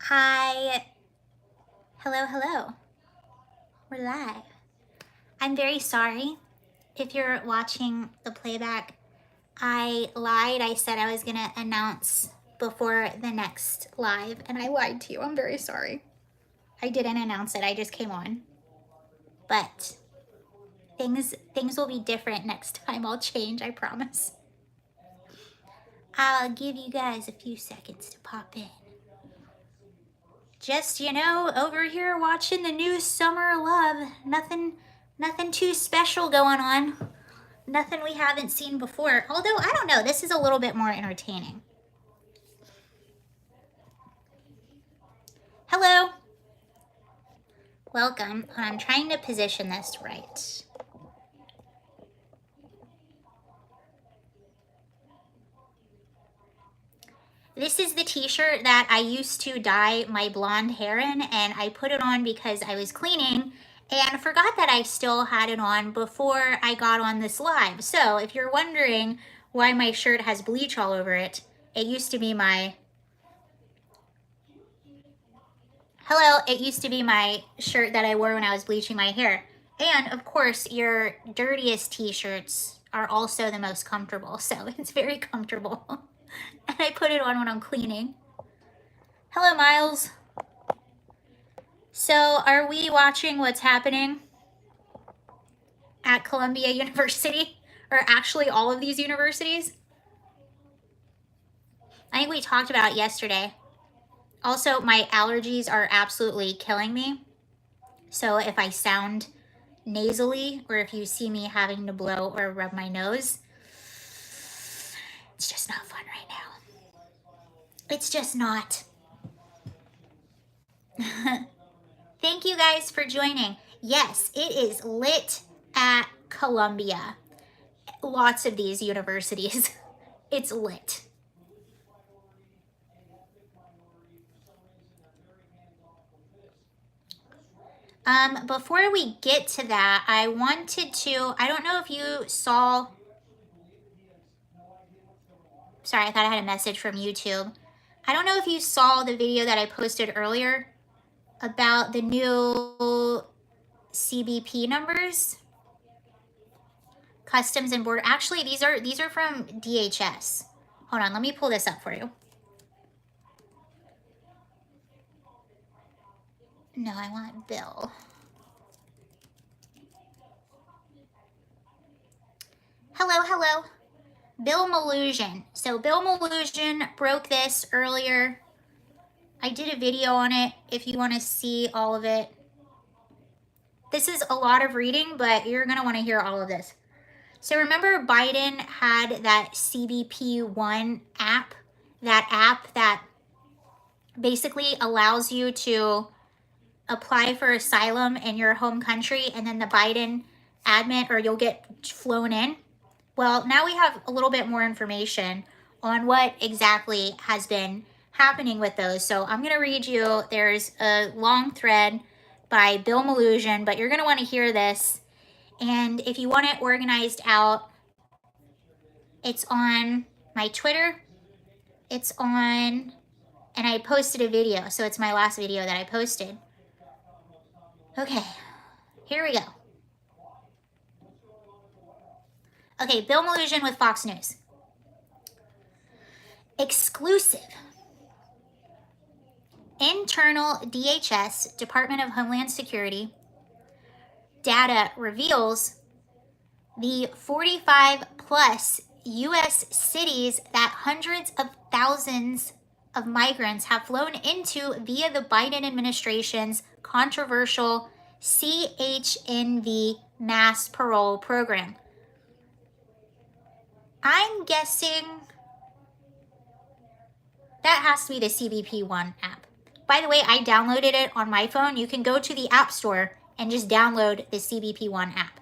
Hi. Hello, hello. We're live. I'm very sorry if you're watching the playback. I lied. I said I was going to announce before the next live, and I lied to you. I'm very sorry. I didn't announce it. I just came on. But things will be different next time. I'll change, I promise. I'll give you guys a few seconds to pop in. Just, over here watching the new Summer of Love. Nothing too special going on. Nothing we haven't seen before. Although, I don't know, this is a little bit more entertaining. Hello. Welcome. I'm trying to position this right. This is the t-shirt that I used to dye my blonde hair in, and I put it on because I was cleaning and forgot that I still had it on before I got on this live. So if you're wondering why my shirt has bleach all over it, it used to be my shirt that I wore when I was bleaching my hair. And of course, your dirtiest t-shirts are also the most comfortable, so it's very comfortable. And I put it on when I'm cleaning. Hello, Miles. So are we watching what's happening at Columbia University, or actually all of these universities? I think we talked about it yesterday. Also, my allergies are absolutely killing me. So if I sound nasally, or if you see me having to blow or rub my nose, it's just not fun right now. It's just not. Thank you guys for joining. Yes, it is lit at Columbia. Lots of these universities. It's lit. Before we get to that, I wanted to, I don't know if you saw, sorry, I thought I had a message from YouTube. I don't know if you saw the video that I posted earlier about the new CBP numbers, Customs and Border. Actually, these are from DHS. Hold on, let me pull this up for you. No, I want Bill. Hello, hello. Bill Melugin. So Bill Melugin broke this earlier. I did a video on it if you want to see all of it. This is a lot of reading, but you're going to want to hear all of this. So remember Biden had that CBP One app, that basically allows you to apply for asylum in your home country, and then the Biden admin, or you'll get flown in. Well, now we have a little bit more information on what exactly has been happening with those. So I'm going to read you, there's a long thread by Bill Melugin, but you're going to want to hear this. And if you want it organized out, it's on my Twitter. It's on, and I posted a video. So it's my last video that I posted. Okay, here we go. Okay, Bill Melugin with Fox News. Exclusive. Internal DHS, Department of Homeland Security, data reveals the 45 plus U.S. cities that hundreds of thousands of migrants have flown into via the Biden administration's controversial CHNV mass parole program. I'm guessing that has to be the CBP One app. By the way, I downloaded it on my phone. You can go to the App Store and just download the CBP One app.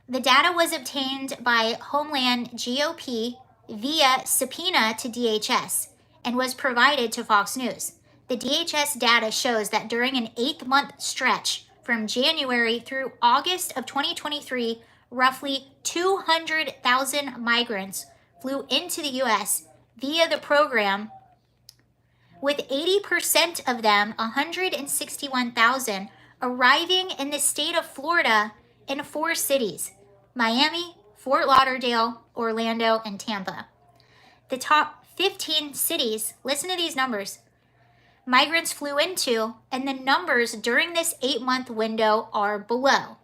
The data was obtained by Homeland GOP via subpoena to DHS and was provided to Fox News. The DHS data shows that during an 8-month stretch from January through August of 2023, roughly 200,000 migrants flew into the U.S. via the program, with 80% of them, 161,000, arriving in the state of Florida in 4 cities: Miami, Fort Lauderdale, Orlando, and Tampa. The top 15 cities, listen to these numbers, migrants flew into, and the numbers during this 8-month window are below.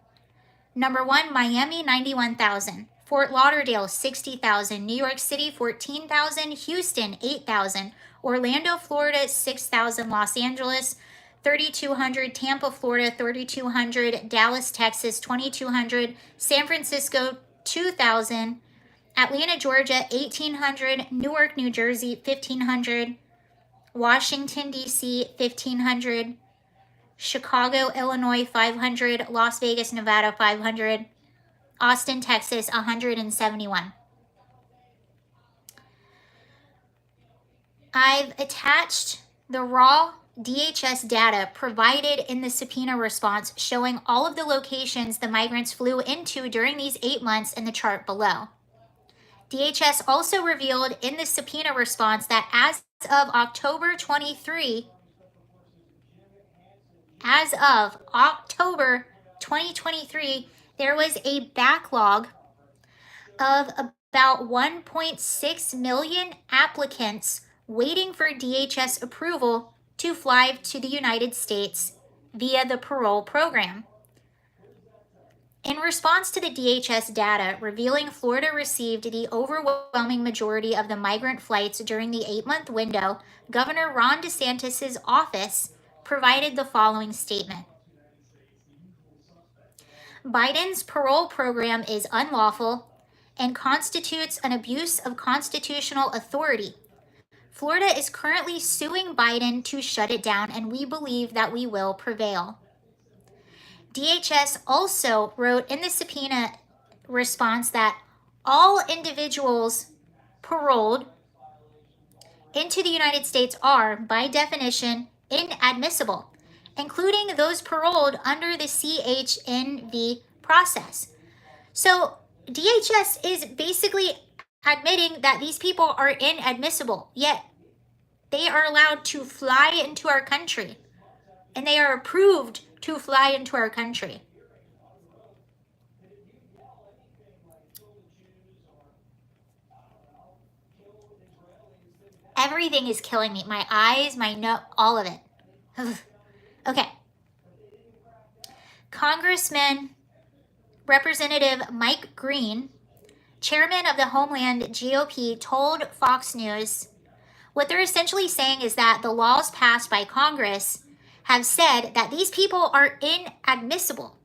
Number 1, Miami, 91,000. Fort Lauderdale, 60,000. New York City, 14,000. Houston, 8,000. Orlando, Florida, 6,000. Los Angeles, 3,200. Tampa, Florida, 3,200. Dallas, Texas, 2,200. San Francisco, 2,000. Atlanta, Georgia, 1,800. Newark, New Jersey, 1,500. Washington, D.C., 1,500. Chicago, Illinois, 500. Las Vegas, Nevada, 500. Austin, Texas, 171. I've attached the raw DHS data provided in the subpoena response showing all of the locations the migrants flew into during these 8 months in the chart below. DHS also revealed in the subpoena response that as of October 23, as of October 2023, there was a backlog of about 1.6 million applicants waiting for DHS approval to fly to the United States via the parole program. In response to the DHS data revealing Florida received the overwhelming majority of the migrant flights during the 8-month window, Governor Ron DeSantis' office provided the following statement. Biden's parole program is unlawful and constitutes an abuse of constitutional authority. Florida is currently suing Biden to shut it down, and we believe that we will prevail. DHS also wrote in the subpoena response that all individuals paroled into the United States are, by definition, inadmissible, including those paroled under the CHNV process. So DHS is basically admitting that these people are inadmissible, yet they are allowed to fly into our country, and they are approved to fly into our country. Everything is killing me. My eyes, my nose, all of it. Okay. Congressman Representative Mike Green, chairman of the Homeland GOP, told Fox News, what they're essentially saying is that the laws passed by Congress have said that these people are inadmissible.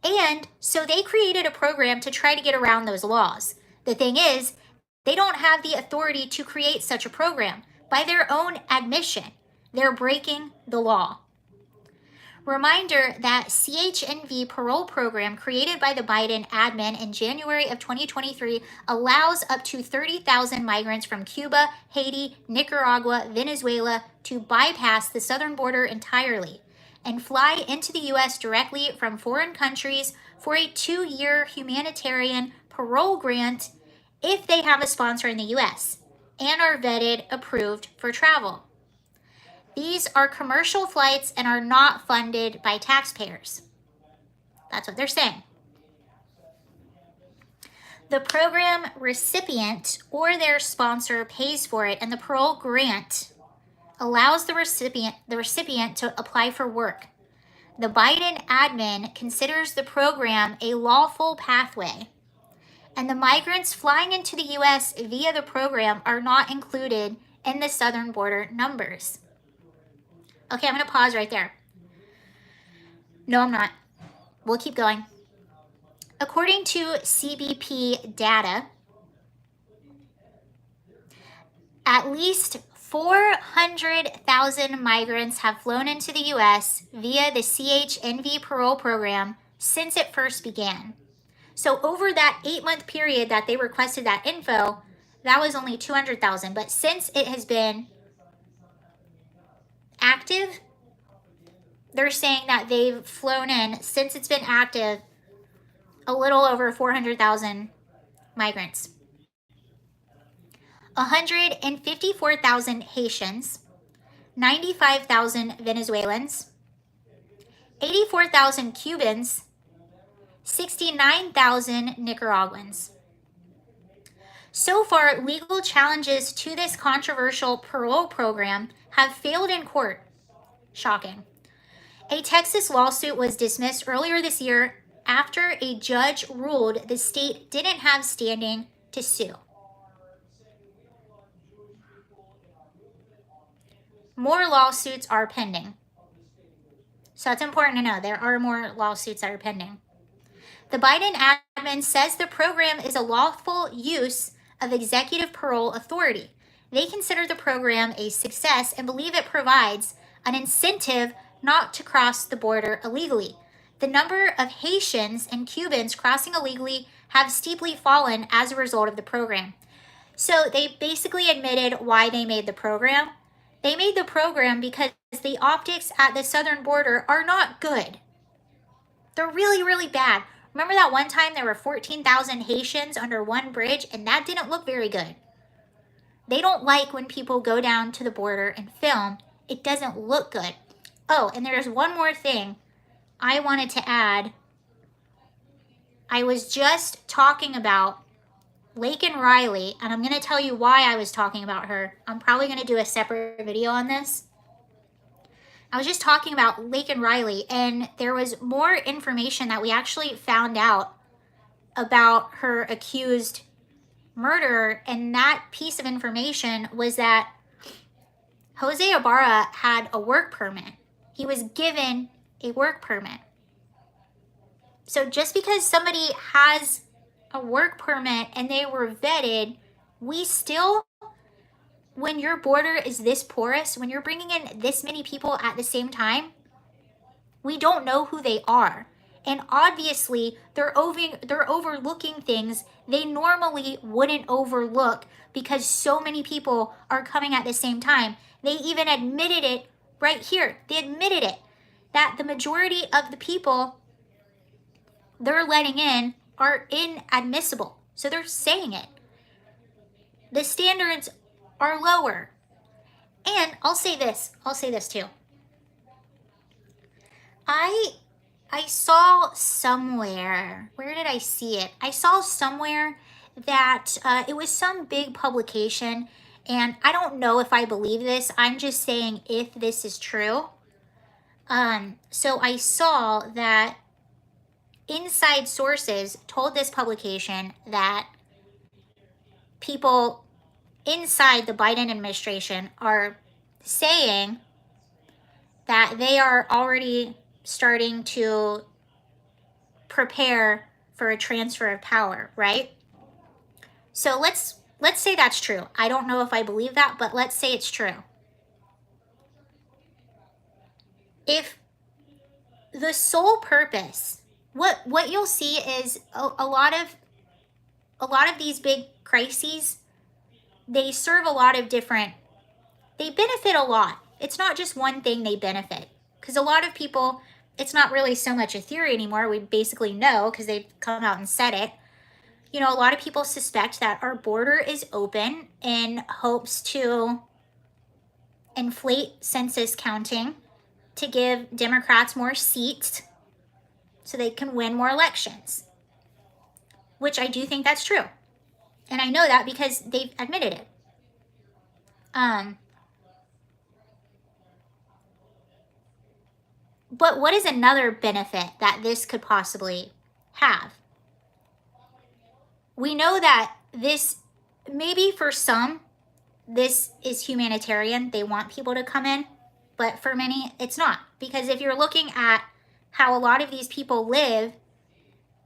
And so they created a program to try to get around those laws. The thing is, they don't have the authority to create such a program. By their own admission, they're breaking the law. Reminder that CHNV parole program created by the Biden admin in January of 2023 allows up to 30,000 migrants from Cuba, Haiti, Nicaragua, Venezuela to bypass the southern border entirely and fly into the U.S. directly from foreign countries for a 2-year humanitarian parole grant if they have a sponsor in the U.S. and are vetted, approved for travel. These are commercial flights and are not funded by taxpayers. That's what they're saying. The program recipient or their sponsor pays for it, and the parole grant allows the recipient to apply for work. The Biden admin considers the program a lawful pathway, and the migrants flying into the U.S. via the program are not included in the southern border numbers. Okay, I'm going to pause right there. No, I'm not. We'll keep going. According to CBP data, at least 400,000 migrants have flown into the U.S. via the CHNV parole program since it first began. So over that 8-month period that they requested that info, that was only 200,000. But since it has been active, they're saying that they've flown in, since it's been active, a little over 400,000 migrants. 154,000 Haitians, 95,000 Venezuelans, 84,000 Cubans, 69,000 Nicaraguans. So far, legal challenges to this controversial parole program have failed in court. Shocking. A Texas lawsuit was dismissed earlier this year after a judge ruled the state didn't have standing to sue. More lawsuits are pending. So it's important to know there are more lawsuits that are pending. The Biden admin says the program is a lawful use of executive parole authority. They consider the program a success and believe it provides an incentive not to cross the border illegally. The number of Haitians and Cubans crossing illegally have steeply fallen as a result of the program. So they basically admitted why they made the program. They made the program because the optics at the southern border are not good. They're really, really bad. Remember that one time there were 14,000 Haitians under one bridge, and that didn't look very good. They don't like when people go down to the border and film. It doesn't look good. Oh, and there's one more thing I wanted to add. I was just talking about Laken Riley, and I'm going to tell you why I was talking about her. I'm probably going to do a separate video on this. I was just talking about Laken Riley, and there was more information that we actually found out about her accused murderer, and that piece of information was that Jose Ibarra had a work permit. He was given a work permit. So just because somebody has a work permit and they were vetted, we still, when your border is this porous, when you're bringing in this many people at the same time, we don't know who they are. And obviously, they're overlooking things they normally wouldn't overlook because so many people are coming at the same time. They even admitted it right here. They admitted it, that the majority of the people they're letting in are inadmissible. So they're saying it. The standards are lower. And I'll say this too. I saw somewhere, where did I see it? I saw somewhere that it was some big publication, and I don't know if I believe this. I'm just saying if this is true. So I saw that inside sources told this publication that people inside the Biden administration are saying that they are already starting to prepare for a transfer of power, right? So let's say that's true. I don't know if I believe that, but let's say it's true. If the sole purpose, what you'll see is a lot of these big crises, they serve a lot of different, they benefit a lot. It's not just one thing they benefit. Because a lot of people, it's not really so much a theory anymore. We basically know because they've come out and said it. You know, a lot of people suspect that our border is open in hopes to inflate census counting to give Democrats more seats so they can win more elections, which I do think that's true. And I know that because they've admitted it. But what is another benefit that this could possibly have? We know that this, maybe for some, this is humanitarian. They want people to come in. But for many, it's not. Because if you're looking at how a lot of these people live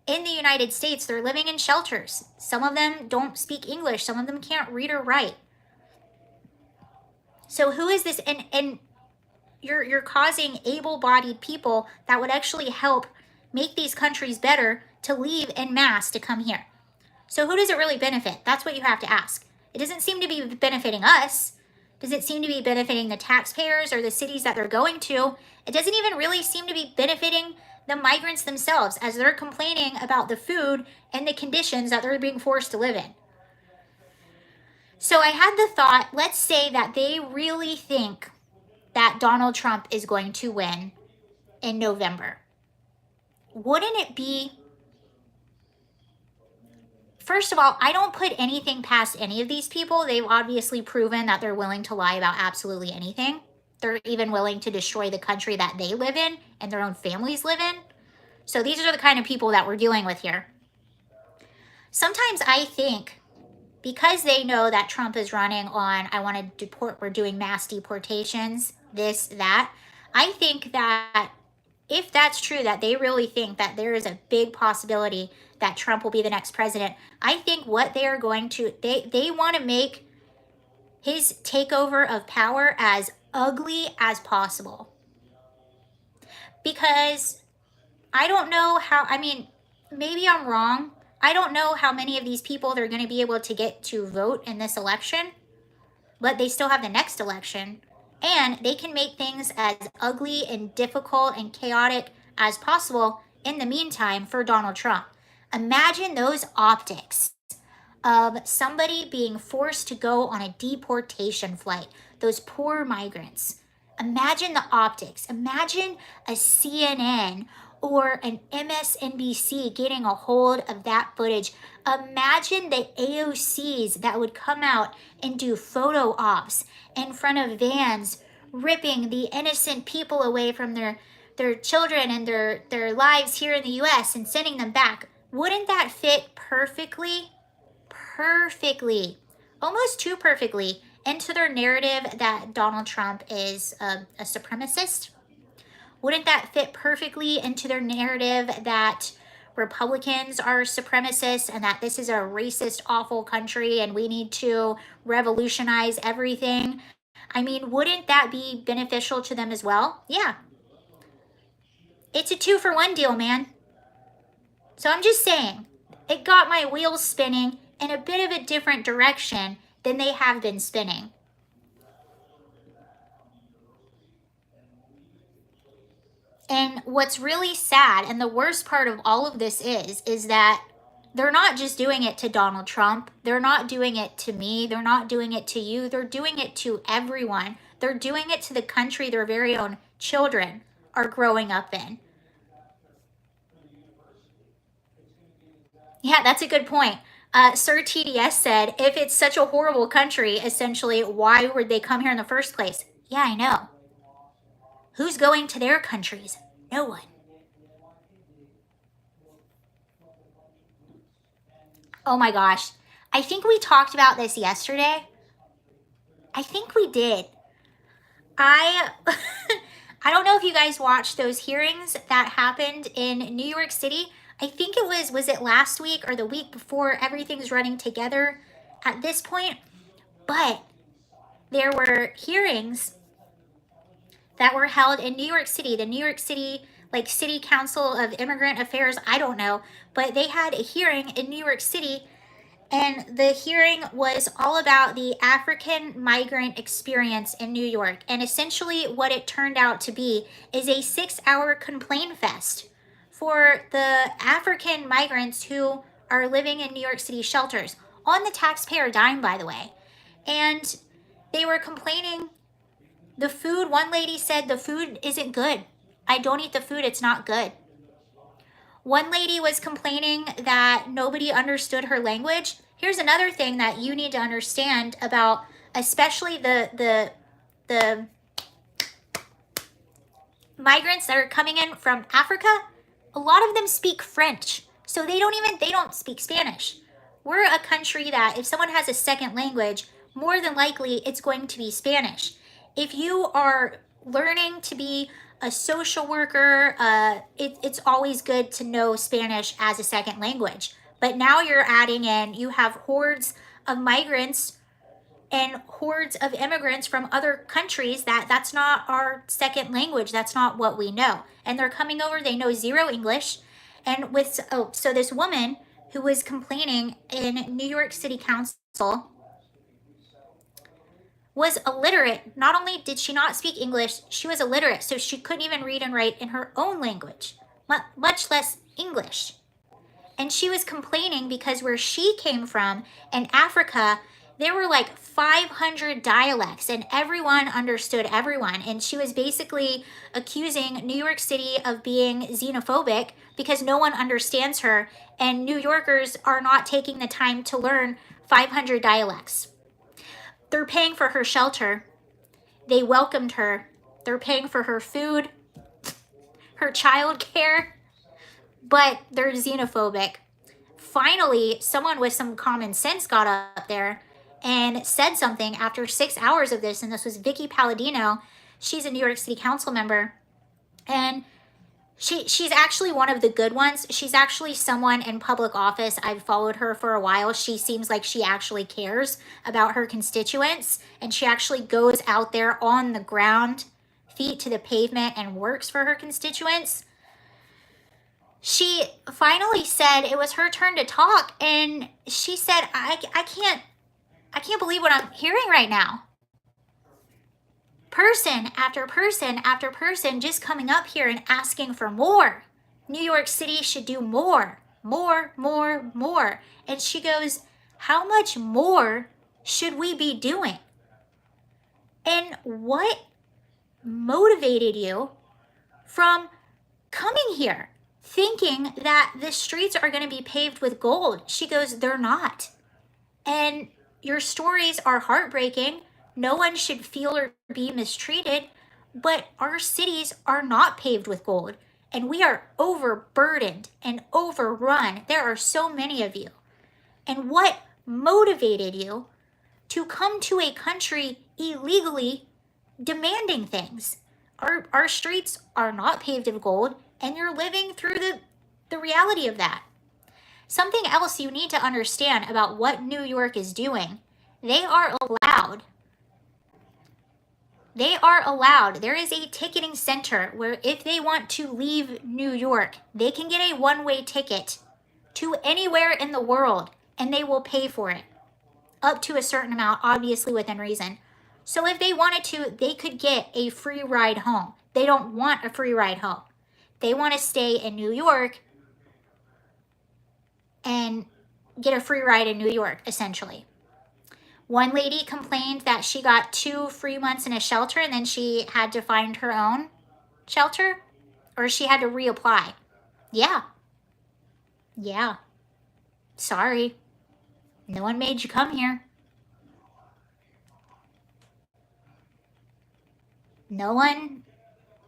in the United States, they're living in shelters. Some of them don't speak English. Some of them can't read or write. So who is this? And you're causing able-bodied people that would actually help make these countries better to leave en masse to come here. So who does it really benefit? That's what you have to ask. It doesn't seem to be benefiting us. Does it seem to be benefiting the taxpayers or the cities that they're going to? It doesn't even really seem to be benefiting the migrants themselves as they're complaining about the food and the conditions that they're being forced to live in. So I had the thought, let's say that they really think that Donald Trump is going to win in November. Wouldn't it be, first of all, I don't put anything past any of these people. They've obviously proven that they're willing to lie about absolutely anything. They're even willing to destroy the country that they live in and their own families live in. So these are the kind of people that we're dealing with here. Sometimes I think because they know that Trump is running on, I want to deport, we're doing mass deportations, this, that. I think that if that's true, that they really think that there is a big possibility that Trump will be the next president, I think what they are going to, they want to make his takeover of power as ugly as possible. Because I don't know how, I mean, maybe I'm wrong. I don't know how many of these people they're going to be able to get to vote in this election, but they still have the next election. And they can make things as ugly and difficult and chaotic as possible in the meantime for Donald Trump. Imagine those optics of somebody being forced to go on a deportation flight, those poor migrants. Imagine the optics. Imagine a CNN or an MSNBC getting a hold of that footage. Imagine the AOCs that would come out and do photo ops in front of vans, ripping the innocent people away from their children and their lives here in the US and sending them back. Wouldn't that fit perfectly, almost too perfectly, into their narrative that Donald Trump is a supremacist? Wouldn't that fit perfectly into their narrative that Republicans are supremacists and that this is a racist, awful country and we need to revolutionize everything? I mean, wouldn't that be beneficial to them as well? Yeah. It's a 2-for-1 deal, man. So I'm just saying, it got my wheels spinning in a bit of a different direction than they have been spinning. And what's really sad, and the worst part of all of this is that they're not just doing it to Donald Trump. They're not doing it to me. They're not doing it to you. They're doing it to everyone. They're doing it to the country their very own children are growing up in. Yeah, that's a good point. Sir TDS said, if it's such a horrible country, essentially, why would they come here in the first place? Yeah, I know. Who's going to their countries? No one. Oh my gosh. I think we talked about this yesterday. I think we did. I don't know if you guys watched those hearings that happened in New York City. I think it was it last week or the week before? Everything's running together at this point. But there were hearings that were held in New York City, the New York City, like City Council of Immigrant Affairs, I don't know, but they had a hearing in New York City, and the hearing was all about the African migrant experience in New York. And essentially what it turned out to be is a 6-hour complaint fest for the African migrants who are living in New York City shelters, on the taxpayer dime, by the way. And they were complaining. The food, one lady said, the food isn't good. I don't eat the food, it's not good. One lady was complaining that nobody understood her language. Here's another thing that you need to understand about, especially the migrants that are coming in from Africa. A lot of them speak French, so they don't speak Spanish. We're a country that if someone has a second language, more than likely it's going to be Spanish. If you are learning to be a social worker, it's always good to know Spanish as a second language. But now you're adding in, you have hordes of migrants and hordes of immigrants from other countries that's not our second language. That's not what we know. And they're coming over, they know zero English. And so this woman who was complaining in New York City Council was illiterate. Not only did she not speak English, she was illiterate, so she couldn't even read and write in her own language, much less English. And she was complaining because where she came from in Africa, There were like 500 dialects and everyone understood everyone. And she was basically accusing New York City of being xenophobic because no one understands her. And New Yorkers are not taking the time to learn 500 dialects. They're paying for her shelter. They welcomed her. They're paying for her food, her child care, but they're xenophobic. Finally, someone with some common sense got up there and said something after 6 hours of this, and this was Vicky Palladino. She's a New York City Council member, and she's actually one of the good ones. She's actually someone in public office. I've followed her for a while. She seems like she actually cares about her constituents, and she actually goes out there on the ground, feet to the pavement, and works for her constituents. She finally said it was her turn to talk, and she said, I can't believe what I'm hearing right now. Person after person after person just coming up here and asking for more. New York City should do more, more, more, more. And she goes, how much more should we be doing? And what motivated you from coming here thinking that the streets are going to be paved with gold? She goes, they're not. And your stories are heartbreaking. No one should feel or be mistreated, but our cities are not paved with gold, and we are overburdened and overrun. There are so many of you. And what motivated you to come to a country illegally demanding things? Our streets are not paved with gold, and you're living through the reality of that. Something else you need to understand about what New York is doing, they are allowed. There is a ticketing center where if they want to leave New York, they can get a one-way ticket to anywhere in the world, and they will pay for it up to a certain amount, obviously within reason. So if they wanted to, they could get a free ride home. They don't want a free ride home. They want to stay in New York and get a free ride in New York, essentially. One lady complained that she got 2 free months in a shelter and then she had to find her own shelter, or she had to reapply. Yeah. Sorry. No one made you come here. No one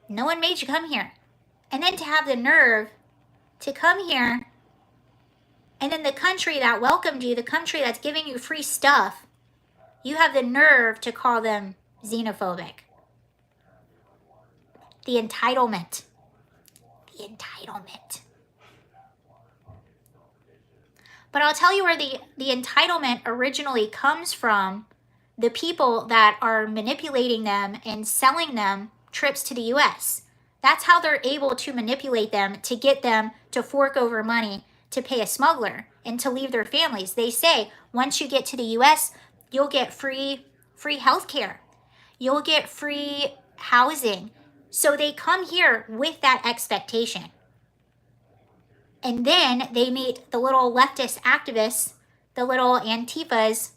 made you come here. And then to have the nerve to come here, and then the country that welcomed you, the country that's giving you free stuff, you have the nerve to call them xenophobic. The entitlement. But I'll tell you where the entitlement originally comes from. The people that are manipulating them and selling them trips to the U.S. That's how they're able to manipulate them to get them to fork over money to pay a smuggler and to leave their families. They say once you get to the U.S., you'll get free health care. You'll get free housing. So they come here with that expectation. And then they meet the little leftist activists, the little Antifas,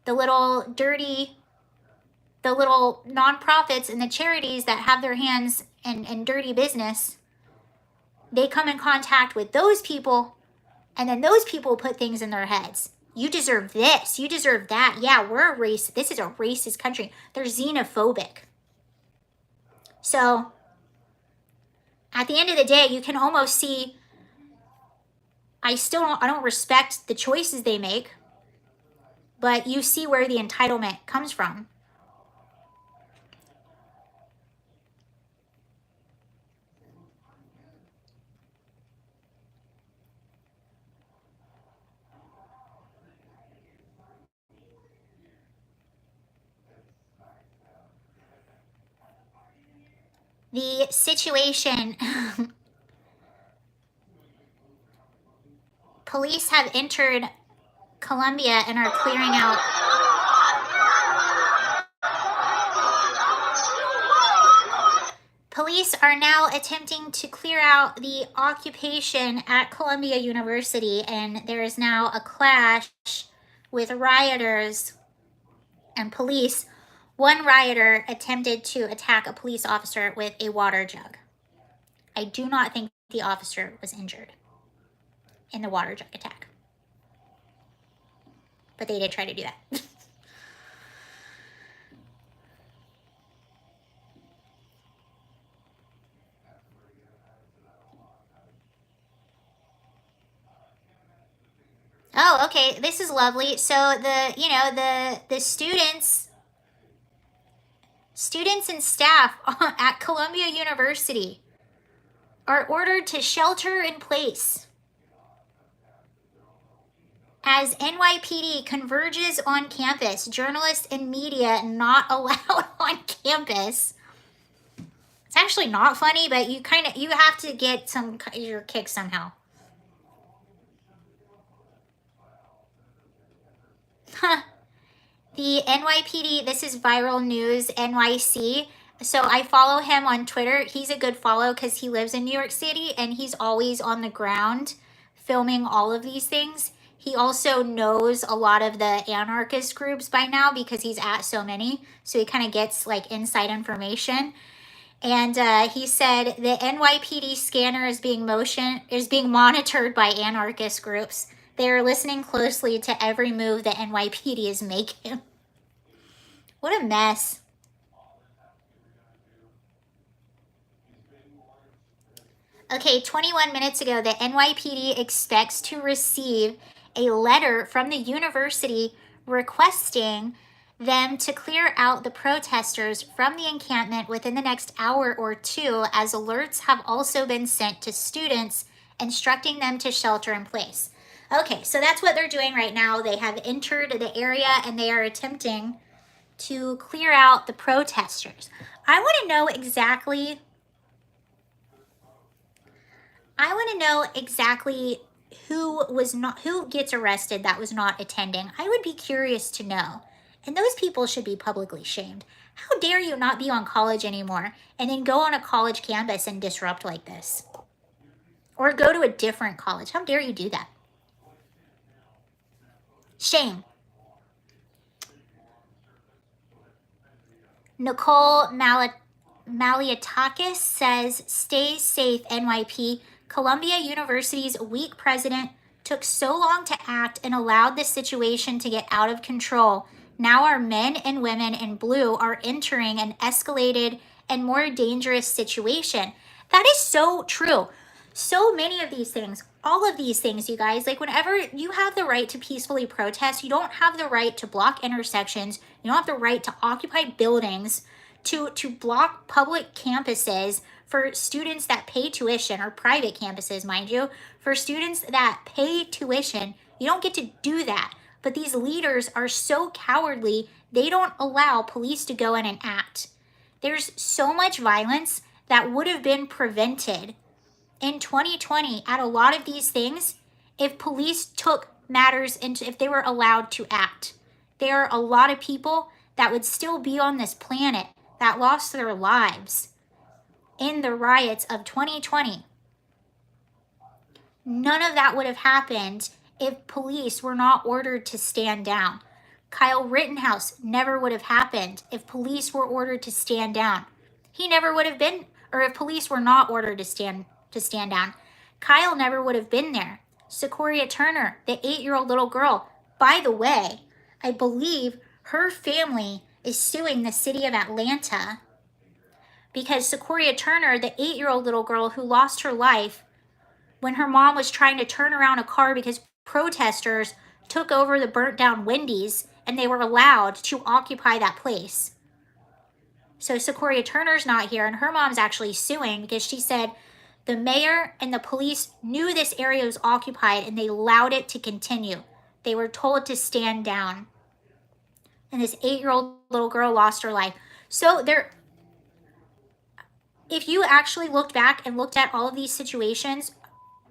the little dirty, the little nonprofits and the charities that have their hands in dirty business. They come in contact with those people, and then those people put things in their heads. You deserve this. You deserve that. Yeah, we're a race. This is a racist country. They're xenophobic. So at the end of the day, you can almost see, I don't respect the choices they make, but you see where the entitlement comes from. The situation, police have entered Columbia and are clearing out. Police are now attempting to clear out the occupation at Columbia University, and there is now a clash with rioters and police. One rioter attempted to attack a police officer with a water jug. I do not think the officer was injured in the water jug attack. But they did try to do that. Oh, okay. This is lovely. So the students and staff at Columbia University are ordered to shelter in place as NYPD converges on campus. Journalists and media not allowed on campus. It's actually not funny, but you have to get your kick somehow. The NYPD, this is Viral News NYC. So I follow him on Twitter. He's a good follow because he lives in New York City and he's always on the ground filming all of these things. He also knows a lot of the anarchist groups by now because he's at so many. So he kind of gets like inside information. And he said the NYPD scanner is being monitored by anarchist groups. They are listening closely to every move the NYPD is making. What a mess. Okay, 21 minutes ago, the NYPD expects to receive a letter from the university requesting them to clear out the protesters from the encampment within the next hour or two, as alerts have also been sent to students instructing them to shelter in place. Okay, so that's what they're doing right now. They have entered the area and they are attempting to clear out the protesters. I want to know exactly who gets arrested that was not attending. I would be curious to know. And those people should be publicly shamed. How dare you not be on college anymore and then go on a college campus and disrupt like this? Or go to a different college. How dare you do that? Shame. Nicole Maliatakis says, stay safe, NYP. Columbia University's weak president took so long to act and allowed the situation to get out of control. Now our men and women in blue are entering an escalated and more dangerous situation. That is so true. So many of these things, all of these things, you guys, like whenever you have the right to peacefully protest, you don't have the right to block intersections. You don't have the right to occupy buildings, to block public campuses for students that pay tuition, or private campuses, mind you. For students that pay tuition, you don't get to do that. But these leaders are so cowardly, they don't allow police to go in and act. There's so much violence that would have been prevented in 2020 at a lot of these things if police took matters into, if they were allowed to act. There are a lot of people that would still be on this planet that lost their lives in the riots of 2020. None of that would have happened if police were not ordered to stand down. Kyle Rittenhouse never would have happened if police were ordered to stand down. He never would have been, or if police were not ordered to stand down. Kyle never would have been there. Sequoia Turner, the 8-year-old little girl, by the way, I believe her family is suing the city of Atlanta because Sequoia Turner, the 8-year-old little girl who lost her life when her mom was trying to turn around a car because protesters took over the burnt down Wendy's and they were allowed to occupy that place. So Sequoia Turner's not here, and her mom's actually suing because she said the mayor and the police knew this area was occupied and they allowed it to continue. They were told to stand down. And this 8-year-old little girl lost her life. So if you actually looked back and looked at all of these situations,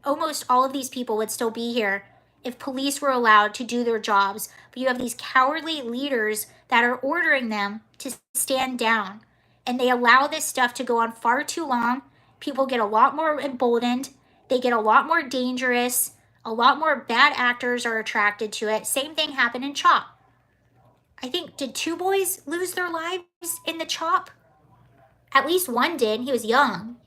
almost all of these people would still be here if police were allowed to do their jobs. But you have these cowardly leaders that are ordering them to stand down. And they allow this stuff to go on far too long. People get a lot more emboldened. They get a lot more dangerous. A lot more bad actors are attracted to it. Same thing happened in Chop. I think, did 2 boys lose their lives in the Chop? At least one did. He was young.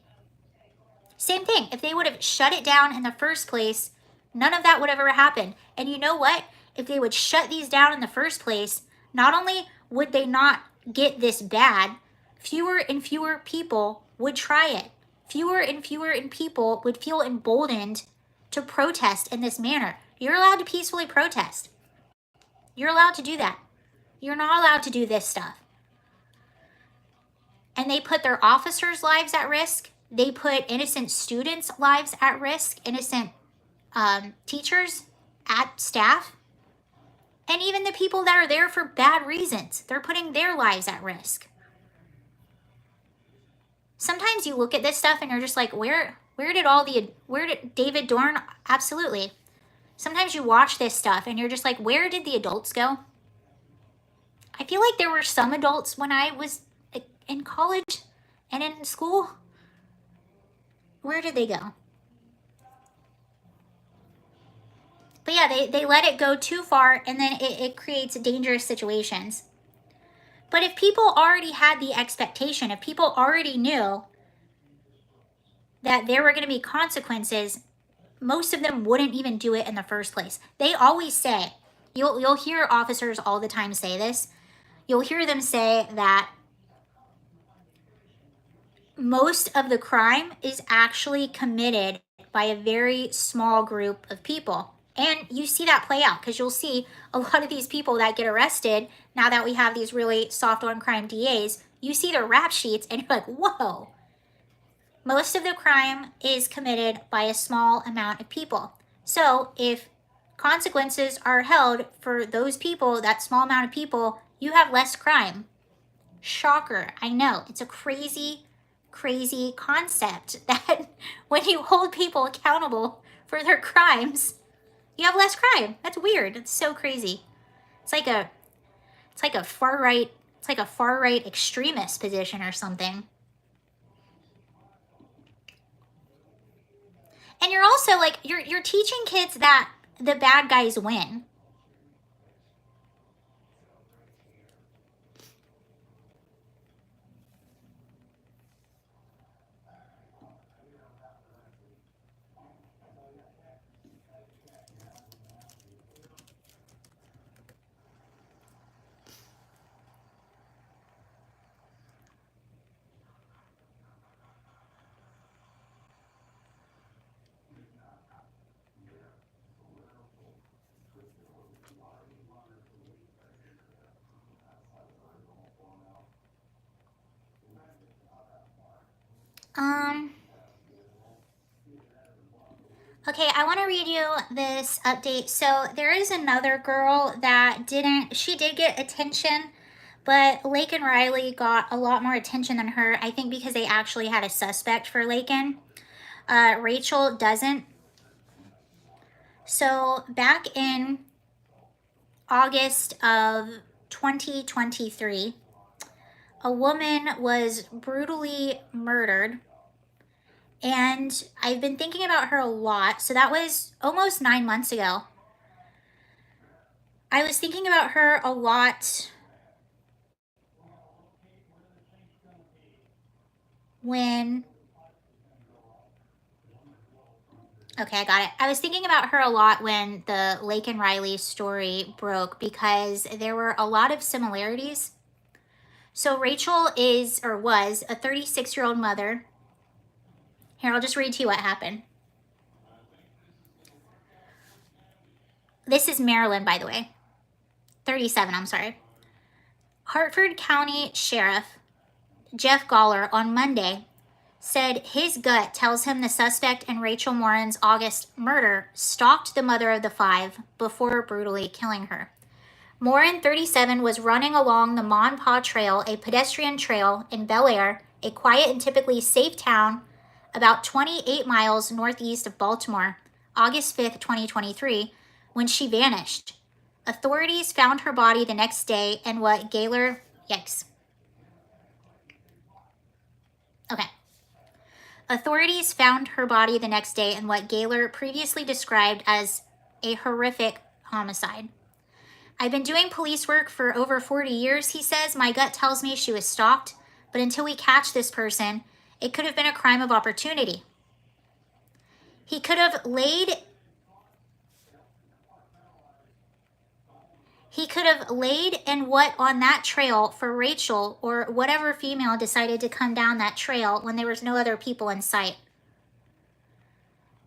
Same thing. If they would have shut it down in the first place, none of that would have ever happened. And you know what? If they would shut these down in the first place, not only would they not get this bad, fewer and fewer people would try it. Fewer and fewer people would feel emboldened to protest in this manner. You're allowed to peacefully protest. You're allowed to do that. You're not allowed to do this stuff. And they put their officers' lives at risk. They put innocent students' lives at risk, innocent teachers, staff, and even the people that are there for bad reasons. They're putting their lives at risk. Sometimes you look at this stuff and you're just like, where did David Dorn? Absolutely. Sometimes you watch this stuff and you're just like, where did the adults go? I feel like there were some adults when I was in college and in school. Where did they go? But yeah, they let it go too far, and then it creates dangerous situations. But if people already had the expectation, if people already knew that there were going to be consequences, most of them wouldn't even do it in the first place. They always say, you'll hear officers all the time say this, you'll hear them say that most of the crime is actually committed by a very small group of people. And you see that play out, because you'll see a lot of these people that get arrested, now that we have these really soft on crime DAs, you see their rap sheets and you're like, whoa. Most of the crime is committed by a small amount of people. So if consequences are held for those people, that small amount of people, you have less crime. Shocker. I know. It's a crazy concept that when you hold people accountable for their crimes, you have less crime. That's weird. It's so crazy. It's like a far right extremist position or something. And you're also like, you're teaching kids that the bad guys win. Okay, I want to read you this update. So there is another girl that she did get attention, but Laken Riley got a lot more attention than her. I think because they actually had a suspect for Laken. Rachel doesn't. So back in August of 2023, a woman was brutally murdered. And I've been thinking about her a lot. So that was almost 9 months ago. I was thinking about her a lot when... Okay, I got it. I was thinking about her a lot when the Laken Riley story broke, because there were a lot of similarities. So Rachel was a 36-year-old mother. Here, I'll just read to you what happened. This is Maryland, by the way. 37, I'm sorry. Hartford County Sheriff Jeff Gawler on Monday said his gut tells him the suspect in Rachel Morin's August murder stalked the mother of the 5 before brutally killing her. Morin, 37, was running along the Mon Pa Trail, a pedestrian trail in Bel Air, a quiet and typically safe town about 28 miles northeast of Baltimore, August 5th, 2023, when she vanished. Authorities found her body the next day in what Gawler... Yikes. Okay. Authorities found her body the next day in what Gaylor previously described as a horrific homicide. I've been doing police work for over 40 years, he says. My gut tells me she was stalked, but until we catch this person, it could have been a crime of opportunity. He could have laid in what on that trail for Rachel or whatever female decided to come down that trail when there was no other people in sight.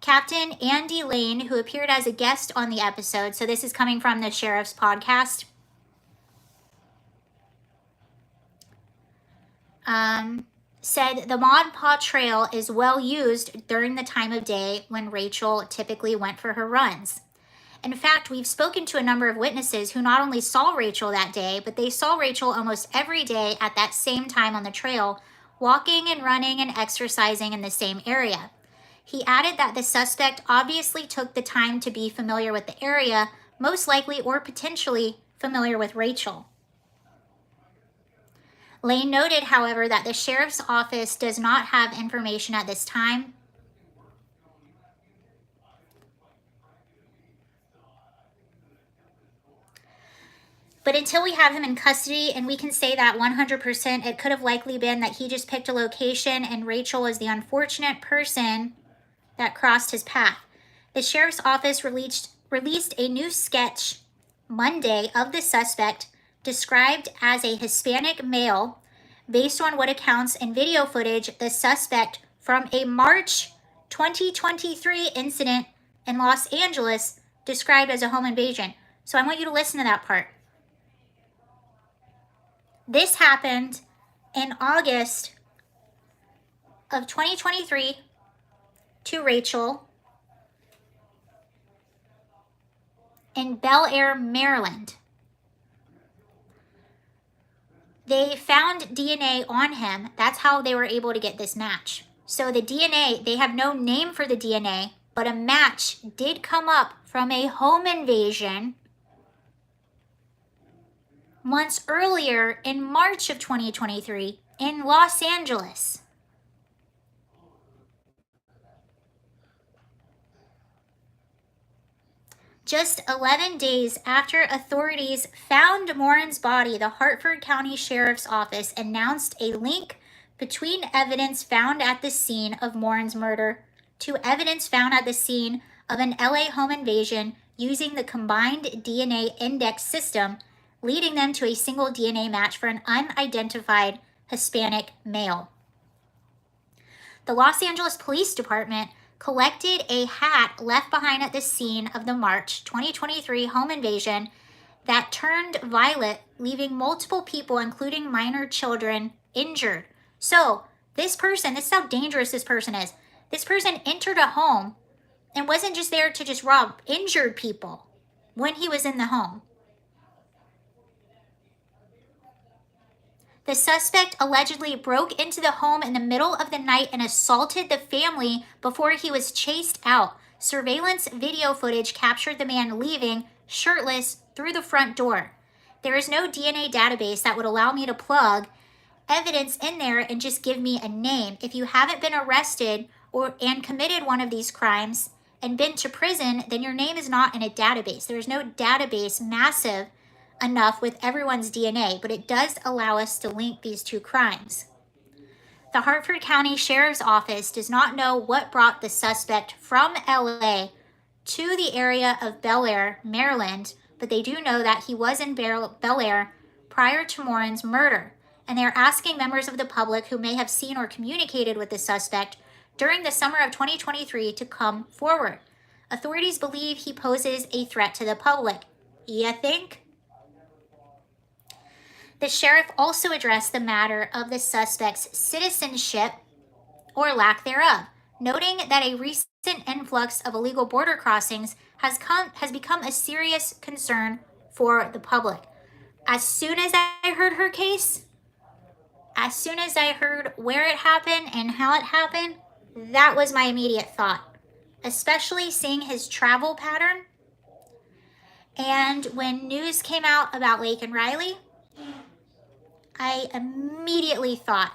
Captain Andy Lane, who appeared as a guest on the episode, so this is coming from the sheriff's podcast, said the Maud Paw Trail is well used during the time of day when Rachel typically went for her runs. In fact, we've spoken to a number of witnesses who not only saw Rachel that day, but they saw Rachel almost every day at that same time on the trail, walking and running and exercising in the same area. He added that the suspect obviously took the time to be familiar with the area, most likely or potentially familiar with Rachel. Lane noted, however, that the sheriff's office does not have information at this time. But until we have him in custody and we can say that 100%, it could have likely been that he just picked a location and Rachel was the unfortunate person that crossed his path. The sheriff's office released a new sketch Monday of the suspect described as a Hispanic male based on what accounts and video footage the suspect from a March 2023 incident in Los Angeles described as a home invasion. So I want you to listen to that part. This happened in August of 2023 to Rachel in Bel Air, Maryland. They found DNA on him. That's how they were able to get this match. So the DNA, they have no name for the DNA, but a match did come up from a home invasion months earlier in March of 2023 in Los Angeles. Just 11 days after authorities found Morin's body, the Hartford County Sheriff's Office announced a link between evidence found at the scene of Morin's murder to evidence found at the scene of an LA home invasion using the combined DNA index system, leading them to a single DNA match for an unidentified Hispanic male. The Los Angeles Police Department collected a hat left behind at the scene of the March 2023 home invasion that turned violet, leaving multiple people, including minor children, injured. So this person, this is how dangerous this person is. This person entered a home and wasn't just there to just rob, injured people when he was in the home. The suspect allegedly broke into the home in the middle of the night and assaulted the family before he was chased out. Surveillance video footage captured the man leaving, shirtless, through the front door. There is no DNA database that would allow me to plug evidence in there and just give me a name. If you haven't been arrested and committed one of these crimes and been to prison, then your name is not in a database. There is no database massive enough with everyone's DNA, but it does allow us to link these two crimes. The Hartford County Sheriff's Office does not know what brought the suspect from LA to the area of Bel Air, Maryland, but they do know that he was in Bel Air prior to Morin's murder, and they are asking members of the public who may have seen or communicated with the suspect during the summer of 2023 to come forward. Authorities believe he poses a threat to the public. You think? The sheriff also addressed the matter of the suspect's citizenship or lack thereof, noting that a recent influx of illegal border crossings has become a serious concern for the public. As soon as I heard her case, as soon as I heard where it happened and how it happened, that was my immediate thought, especially seeing his travel pattern. And when news came out about Laken Riley, I immediately thought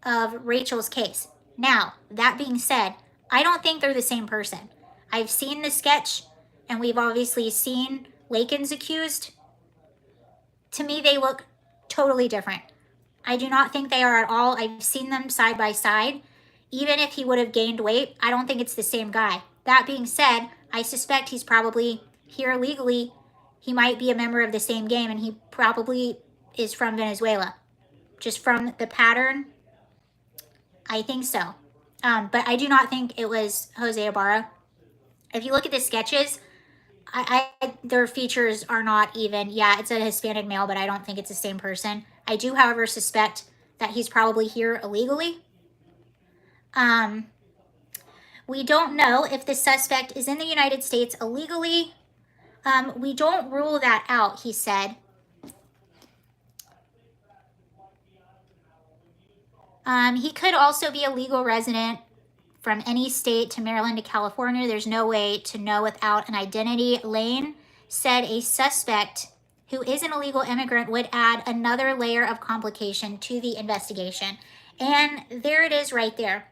of Rachel's case. Now, that being said, I don't think they're the same person. I've seen the sketch, and we've obviously seen Lakin's accused. To me, they look totally different. I do not think they are at all. I've seen them side by side. Even if he would have gained weight, I don't think it's the same guy. That being said, I suspect he's probably here legally. He might be a member of the same game, and he probably is from Venezuela. Just from the pattern, I think so. But I do not think it was Jose Ibarra. If you look at the sketches, their features are not even. Yeah, it's a Hispanic male, but I don't think it's the same person. I do, however, suspect that he's probably here illegally. We don't know if the suspect is in the United States illegally. We don't rule that out, he said. He could also be a legal resident from any state to Maryland to California. There's no way to know without an identity. Lane said a suspect who is an illegal immigrant would add another layer of complication to the investigation. And there it is right there.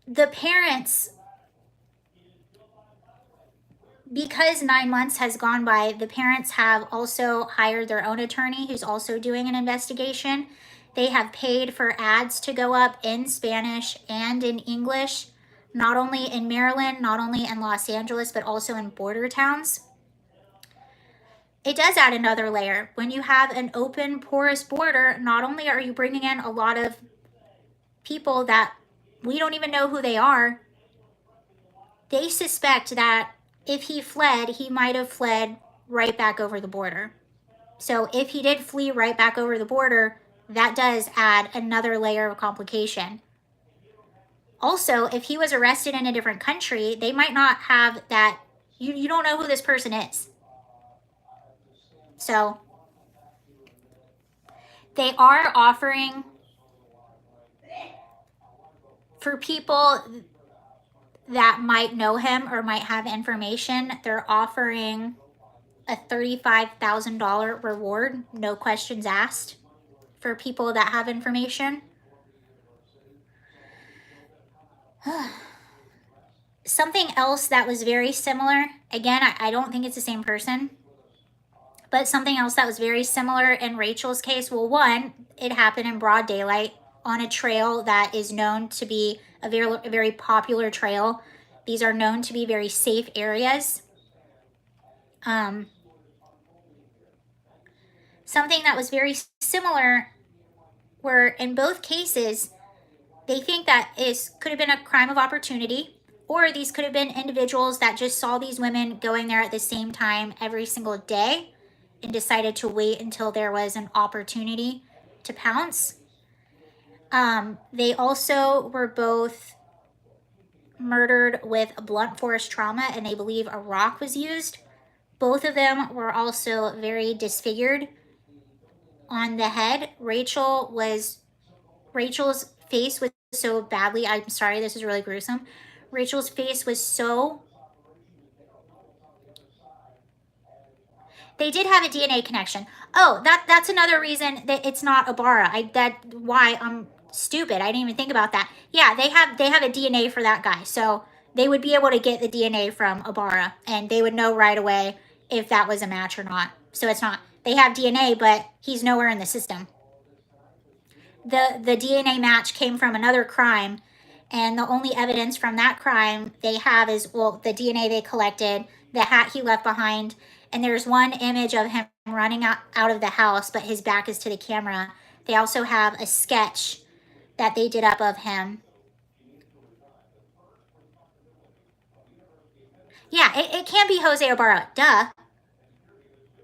The parents, because 9 months has gone by, the parents have also hired their own attorney who's also doing an investigation. They have paid for ads to go up in Spanish and in English, not only in Maryland, not only in Los Angeles, but also in border towns. It does add another layer. When you have an open, porous border, not only are you bringing in a lot of people that we don't even know who they are, they suspect that if he fled, he might have fled right back over the border. So if he did flee right back over the border, that does add another layer of complication. Also, if he was arrested in a different country, they might not have that. You don't know who this person is. So they are offering for people that might know him or might have information, they're offering a $35,000 reward, no questions asked, for people that have information. Something else that was very similar, again, I don't think it's the same person, but something else that was very similar in Rachel's case, well, one, it happened in broad daylight on a trail that is known to be a very popular trail. These are known to be very safe areas. Something that was very similar were in both cases, they think that it could have been a crime of opportunity, or these could have been individuals that just saw these women going there at the same time every single day and decided to wait until there was an opportunity to pounce. They also were both murdered with blunt force trauma, and they believe a rock was used. Both of them were also very disfigured on the head. Rachel's face was so badly, I'm sorry, this is really gruesome. Rachel's face was so, they did have a DNA connection. Oh, that's another reason that it's not Ibarra. Why I'm stupid. I didn't even think about that. Yeah, they have a DNA for that guy. So they would be able to get the DNA from Ibarra, and they would know right away if that was a match or not. So it's not, they have DNA, but he's nowhere in the system. The DNA match came from another crime, and the only evidence from that crime they have is, well, the DNA they collected, the hat he left behind, and there's one image of him running out of the house, but his back is to the camera. They also have a sketch that they did up of him. Yeah, it can't be Jose Ibarra, duh,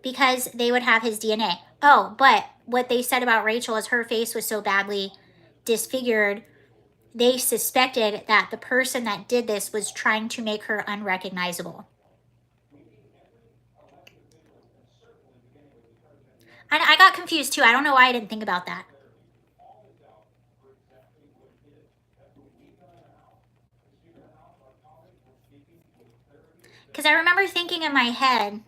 because they would have his DNA. Oh, but what they said about Rachel is her face was so badly disfigured, they suspected that the person that did this was trying to make her unrecognizable. And I got confused too. I don't know why I didn't think about that. Because I remember thinking in my head,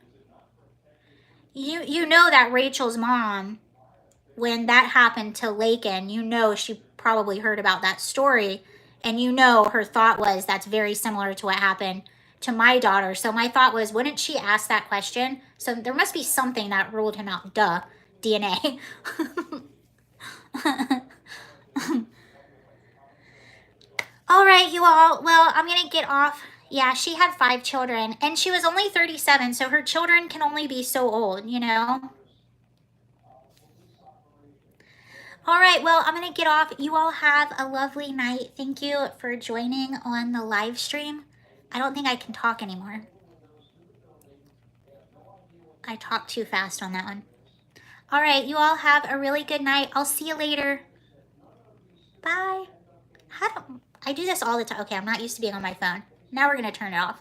You know that Rachel's mom, when that happened to Lakin, you know she probably heard about that story, and you know her thought was, that's very similar to what happened to my daughter. So my thought was, wouldn't she ask that question? So there must be something that ruled him out. Duh, DNA. All right, you all. Well, I'm going to get off. Yeah, she had 5 children, and she was only 37, so her children can only be so old, you know? All right, well, I'm going to get off. You all have a lovely night. Thank you for joining on the live stream. I don't think I can talk anymore. I talked too fast on that one. All right, you all have a really good night. I'll see you later. Bye. I do this all the time. Okay, I'm not used to being on my phone. Now we're going to turn it off.